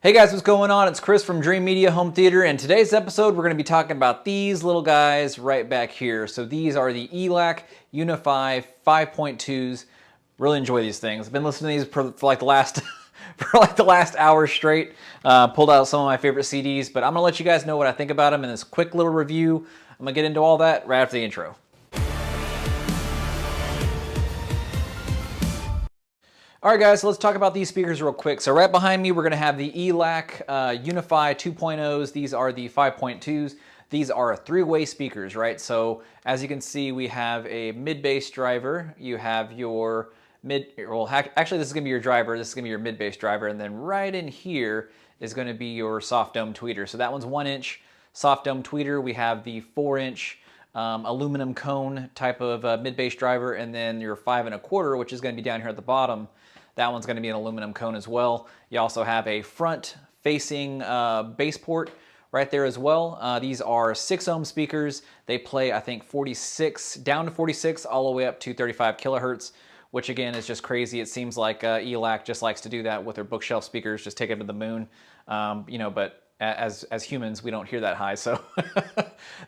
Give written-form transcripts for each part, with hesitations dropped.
Hey guys, what's going on? It's Chris from Dreamedia Home Theater, and today's episode we're going to be talking about these little guys right back here. So these are the ELAC Unifi 5.2s. Really enjoy these things. I've been listening to these for like the last the last hour straight. Pulled out some of my favorite CDs, but I'm going to let you guys know what I think about them in this quick little review. I'm going to get into all that right after the intro. All right, guys, so let's talk about these speakers real quick. So right behind me, we're going to have the ELAC Unifi 2.0s. These are the 5.2s. These are three-way speakers, right? So as you can see, we have a mid-bass driver. You have your actually, this is going to be your driver. This is going to be your mid-bass driver. And then right in here is going to be your soft dome tweeter. So that one's 1-inch soft dome tweeter. We have the 4-inch aluminum cone type of mid-bass driver. And then your 5 1/4, which is going to be down here at the bottom. That one's going to be an aluminum cone as well. You also have a front-facing bass port right there as well. These are 6 ohm speakers. They play, I think, 46, down to 46, all the way up to 35 kilohertz, which again is just crazy. It seems like ELAC just likes to do that with their bookshelf speakers, just take them to the moon. But as humans, we don't hear that high. So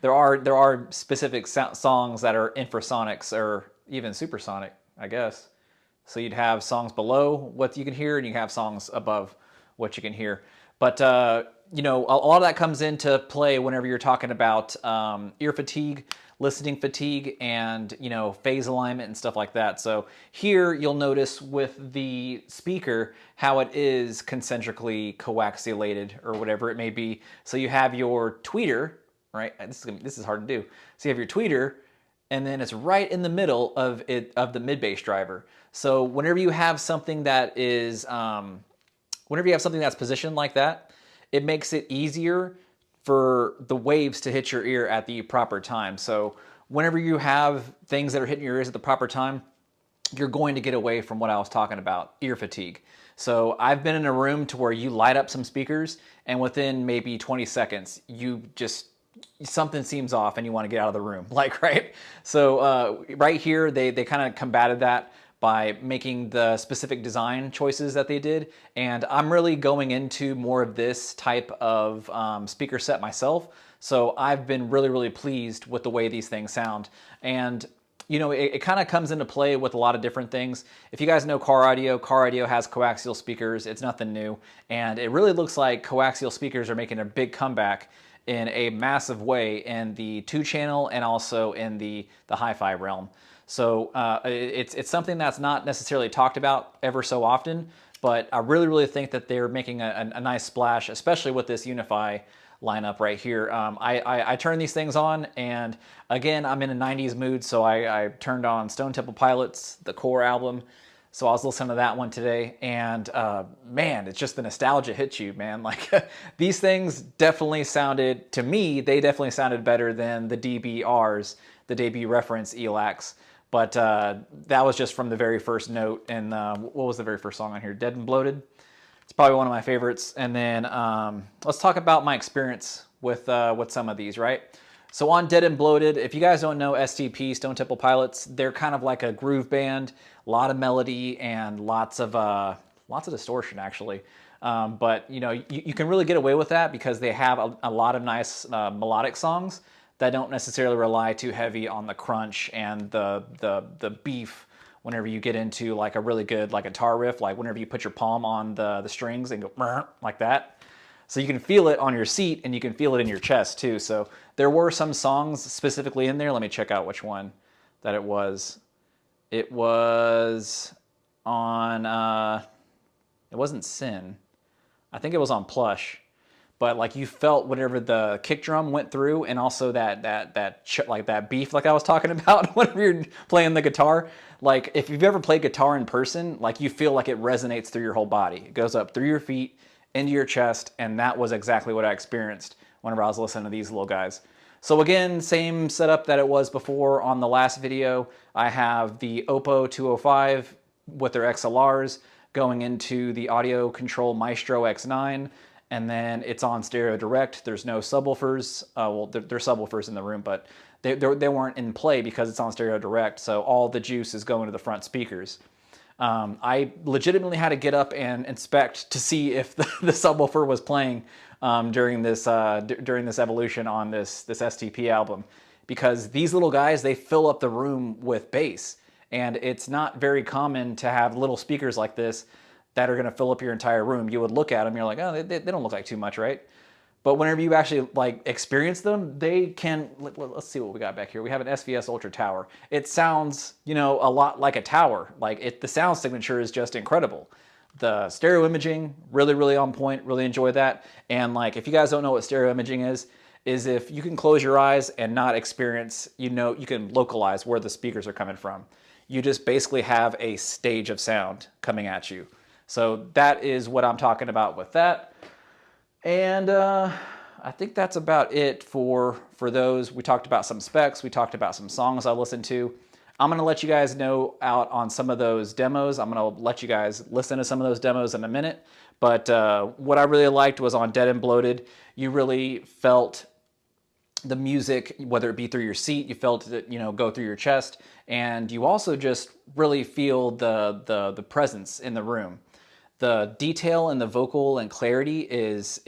there are specific songs that are infrasonics or even supersonic, I guess. So you'd have songs below what you can hear, and you have songs above what you can hear. But a lot of that comes into play whenever you're talking about ear fatigue, listening fatigue, and phase alignment and stuff like that. So here you'll notice with the speaker how it is concentrically coaxialated or whatever it may be. So you have your tweeter, right? This is hard to do. So you have your tweeter, and then it's right in the middle of the mid-bass driver. So whenever you have something that is, whenever you have something that's positioned like that, it makes it easier for the waves to hit your ear at the proper time. So whenever you have things that are hitting your ears at the proper time, you're going to get away from what I was talking about, ear fatigue. So I've been in a room to where you light up some speakers, and within maybe 20 seconds, something seems off and you want to get out of the room, right? So right here, they kind of combated that by making the specific design choices that they did. And I'm really going into more of this type of speaker set myself. So I've been really, really pleased with the way these things sound. And it kind of comes into play with a lot of different things. If you guys know car audio has coaxial speakers. It's nothing new. And it really looks like coaxial speakers are making a big comeback in a massive way in the 2-channel and also in the hi-fi realm. So it's something that's not necessarily talked about ever so often, but I really, really think that they're making a nice splash, especially with this Unifi lineup right here. I turned these things on, and again, I'm in a 90s mood, so I turned on Stone Temple Pilots, the Core album. So I was listening to that one today, and man, it's just the nostalgia hits you, man. Like these things definitely sounded, to me, they definitely sounded better than the DBRs, the debut reference ELACs. But that was just from the very first note. And what was the very first song on here? Dead and Bloated. It's probably one of my favorites. And then let's talk about my experience with some of these, right? So on Dead and Bloated, if you guys don't know STP, Stone Temple Pilots, they're kind of like a groove band, a lot of melody and lots of distortion actually. But you can really get away with that because they have a lot of nice melodic songs that don't necessarily rely too heavy on the crunch and the beef whenever you get into like a really good guitar riff, like whenever you put your palm on the strings and go like that. So you can feel it on your seat and you can feel it in your chest too. So there were some songs specifically in there. Let me check out which one that it was. It was on, it wasn't Sin. I think it was on Plush. But like you felt whenever the kick drum went through, and also that beef like I was talking about whenever you're playing the guitar. Like if you've ever played guitar in person, like you feel like it resonates through your whole body. It goes up through your feet, into your chest, and that was exactly what I experienced whenever I was listening to these little guys. So again, same setup that it was before on the last video. I have the Oppo 205 with their XLRs going into the Audio Control Maestro X9. And then it's on stereo direct. There's no subwoofers. Well, there's subwoofers in the room, but they weren't in play because it's on stereo direct. So all the juice is going to the front speakers. I legitimately had to get up and inspect to see if the subwoofer was playing during this evolution on this STP album, because these little guys, they fill up the room with bass, and it's not very common to have little speakers like this that are going to fill up your entire room. You would look at them, you're like, oh, they don't look like too much, right? But whenever you actually like experience them, they can. Let's see what we got back here. We have an SVS Ultra Tower. It sounds, a lot like a tower. Like the sound signature is just incredible. The stereo imaging, really, really on point. Really enjoy that. And like, if you guys don't know what stereo imaging is if you can close your eyes and not experience, you can localize where the speakers are coming from. You just basically have a stage of sound coming at you. So that is what I'm talking about with that. And I think that's about it for those. We talked about some specs. We talked about some songs I listened to. I'm going to let you guys know out on some of those demos. I'm going to let you guys listen to some of those demos in a minute. But what I really liked was on Dead and Bloated. You really felt the music, whether it be through your seat, you felt it, go through your chest. And you also just really feel the presence in the room. The detail and the vocal and clarity is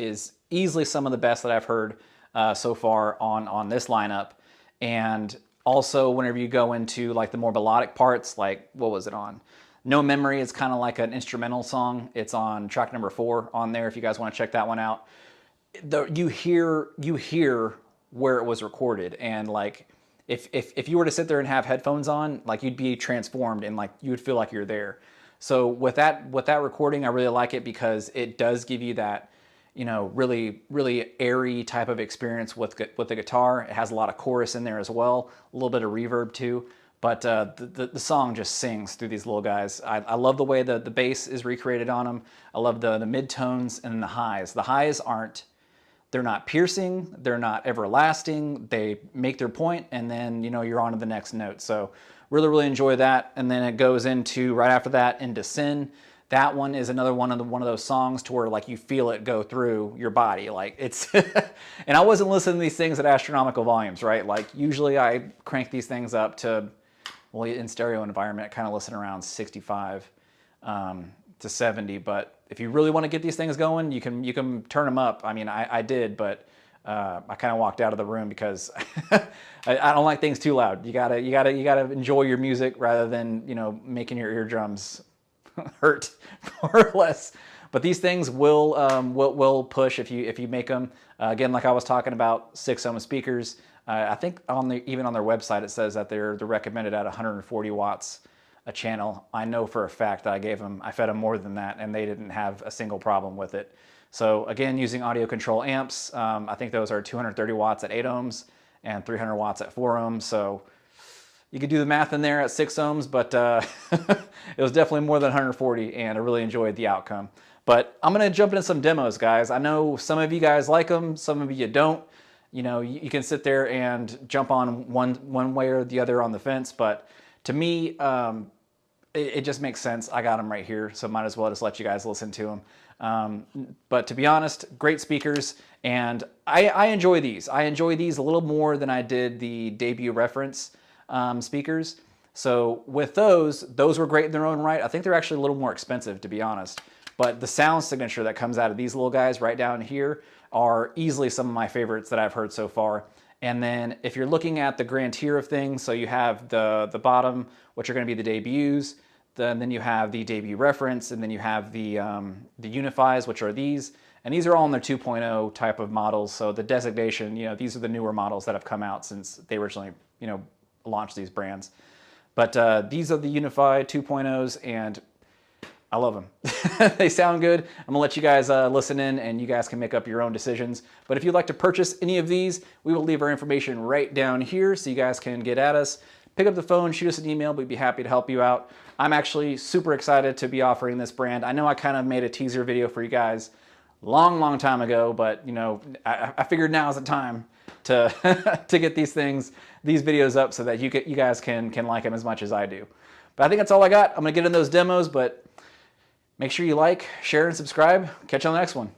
easily some of the best that I've heard so far on this lineup. And also, whenever you go into like the more melodic parts, like what was it on? No Memory is kind of like an instrumental song. It's on track number 4 on there. If you guys want to check that one out, you hear where it was recorded, and like if you were to sit there and have headphones on, like you'd be transformed and like you would feel like you're there. So with that recording, I really like it because it does give you that, really, really airy type of experience with the guitar. It has a lot of chorus in there as well, a little bit of reverb too. But the song just sings through these little guys. I love the way the bass is recreated on them. I love the mid-tones and the highs. The highs they're not piercing, they're not everlasting. They make their point, and then, you're on to the next note. So really, really enjoy that. And then it goes into, right after that, into Sin. That one is another one of those songs to where like you feel it go through your body. Like it's, and I wasn't listening to these things at astronomical volumes, right? Like usually I crank these things up to, well, in stereo environment, I kind of listen around 65 to 70. But if you really want to get these things going, you can turn them up. I mean, I did, but I kind of walked out of the room because I don't like things too loud. You gotta enjoy your music rather than making your eardrums hurt more or less. But these things will push if you make them. Again, like I was talking about, 6-ohm speakers. I think even on their website it says that they're recommended at 140 watts a channel. I know for a fact that I fed them more than that, and they didn't have a single problem with it. So again, using audio control amps, I think those are 230 watts at 8 ohms and 300 watts at 4 ohms. So you could do the math in there at 6 ohms, but it was definitely more than 140, and I really enjoyed the outcome. But I'm going to jump into some demos, guys. I know some of you guys like them, some of you don't. You can sit there and jump on one way or the other on the fence, but to me, it just makes sense. I got them right here, so might as well just let you guys listen to them. But to be honest, great speakers, and I enjoy these. I enjoy these a little more than I did the debut reference speakers. So with those were great in their own right. I think they're actually a little more expensive, to be honest. But the sound signature that comes out of these little guys right down here are easily some of my favorites that I've heard so far. And then if you're looking at the grand tier of things, so you have the bottom, which are going to be the debuts, then you have the debut reference, and then you have the Unifis, which are these. And these are all in their 2.0 type of models. So the designation, these are the newer models that have come out since they originally, launched these brands. But these are the Unifi 2.0s, and I love them. They sound good. I'm gonna let you guys listen in, and you guys can make up your own decisions. But if you'd like to purchase any of these, we will leave our information right down here so you guys can get at us. Pick up the phone, shoot us an email. We'd be happy to help you out. I'm actually super excited to be offering this brand. I know I kind of made a teaser video for you guys long time ago, but I figured now is the time to to get these videos up so that you guys can like them as much as I do. But I think that's all I got. I'm gonna get in those demos, but make sure you like, share, and subscribe. Catch you on the next one.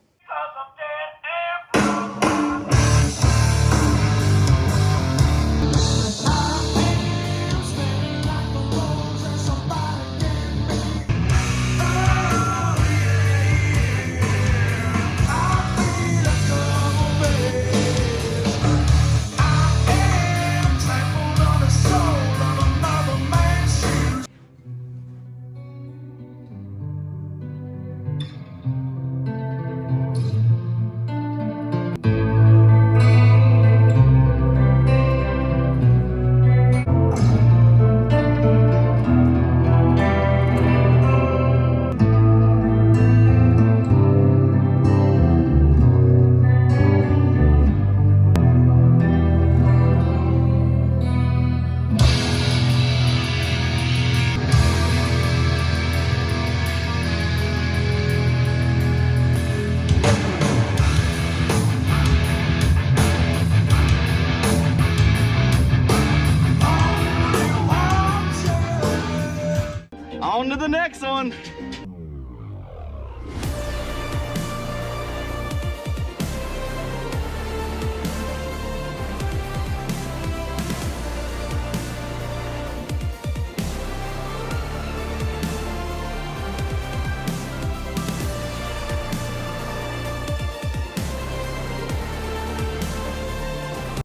On to the next one.